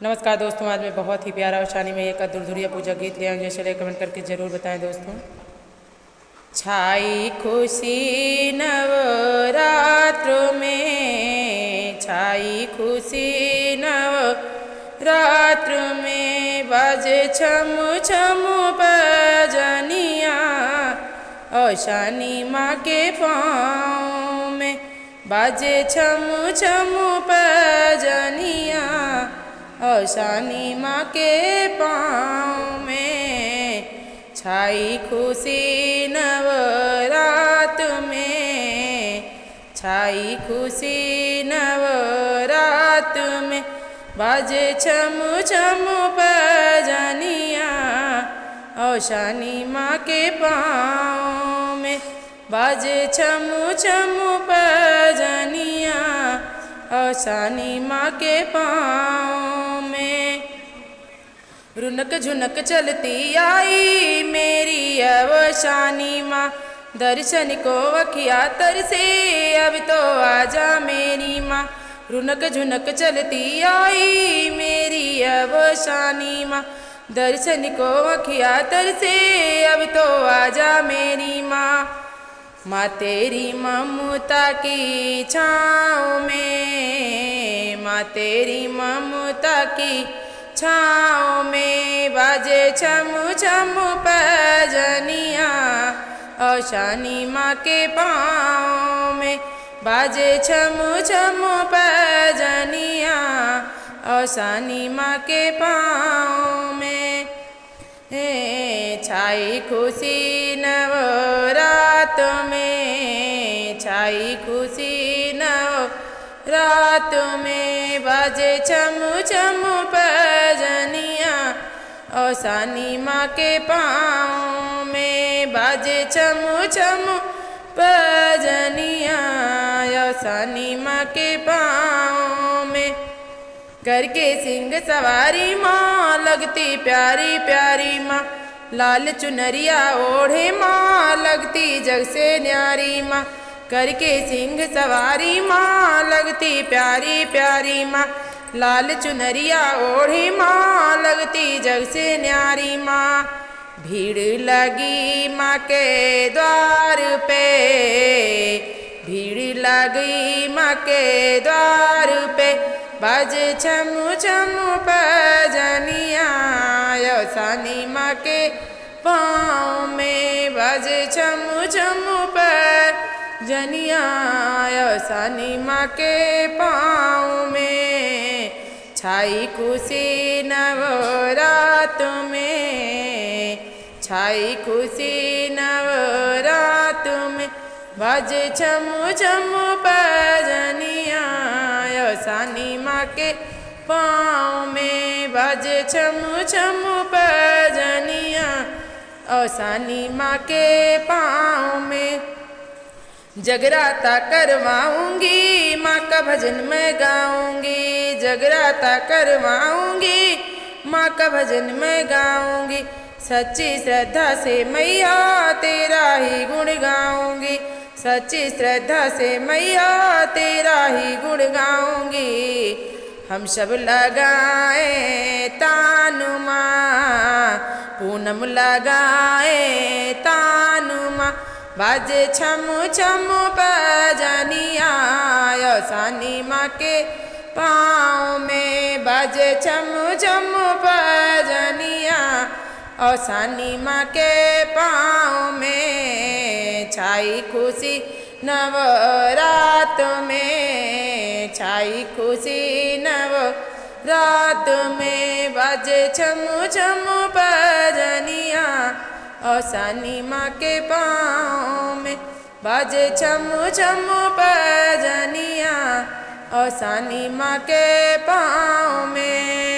नमस्कार दोस्तों, आज मैं बहुत ही प्यारा और शानी में एक दुर्धुरिया पूजा गीत ले आऊँ। जैसे चलिए कमेंट करके ज़रूर बताएं दोस्तों। छाई खुशी नवरात्रों में, छाई खुशी नवरात्र में, बाजे छम छम बजनिया और शानी माँ के पाँव में, बाजे छम छम बजनिया और शानी माँ के पाँव में। छाई खुशी नवरात में, छाई खुशी नवरात में, बाजे छम छम बजनिया और शानी माँ के पाँव में, बाजे छम छम बजनिया और शानी माँ के पाँव में। रुनक झुनक चलती आई मेरी अब शानी माँ, दर्शन को अखिया तरसे अब तो आजा मेरी माँ। रुनक झुनक चलती आई मेरी अब शानी माँ, दर्शन को अखिया तरसे अब तो आजा मेरी माँ। माँ तेरी ममता की छाँव में, माँ तेरी ममता की छाँव में, बाजे छम छम बजनिया और शानी माँ के पाँव में, बाजे छम छम बजनिया और शानी माँ के पाँव में। छाई खुशी नवरात में, छाई खुशी नवरात में, बाजे छम छम बजनिया और शानी माँ के पाँव में, बाजे छम छम बजनिया और शानी माँ के पाँव में। करके सिंह सवारी माँ लगती प्यारी प्यारी माँ, लाल चुनरिया ओढ़े माँ लगती जग से न्यारी माँ। करके सिंह सवारी माँ लगती प्यारी प्यारी माँ, लाल चुनरिया ओढ़े माँ लगती जग से न्यारी माँ। भीड़ लगी माँ के द्वार पे, भीड़ लगी माँ के द्वार पे, बाजे छम छम बजनिया और शानी माँ के पाँव में, बाजे छम छम बजनिया और शानी माँ के पाँव में। छाई खुशी नवरात में, छाई खुशी नवरात में, बाजे छम छम बजनिया और शानी माँ के पाँव में, बाजे छम छम बजनिया और शानी माँ के पाँव में। जगराता करवाऊंगी माँ का भजन मैं गाऊंगी, जगराता करवाऊंगी माँ का भजन मैं गाऊंगी, सच्ची श्रद्धा से मैया तेरा ही गुण गाऊंगी, सच्ची श्रद्धा से मैया तेरा ही गुण गाऊंगी। हम सब लगाए तानु माँ, पूनम लगाए तानु माँ, बाजे छम छम बजनिया और शानी माँ के पाँव में, बाजे छम छम बजनिया और शानी माँ के पाँव में। छाई खुशी नवरात में, छाई खुशी नवरात में, बाजे छम छम बजनिया और शानी माँ के पाँव में, बाजे छम छम बजनिया और शानी माँ के पाँव में।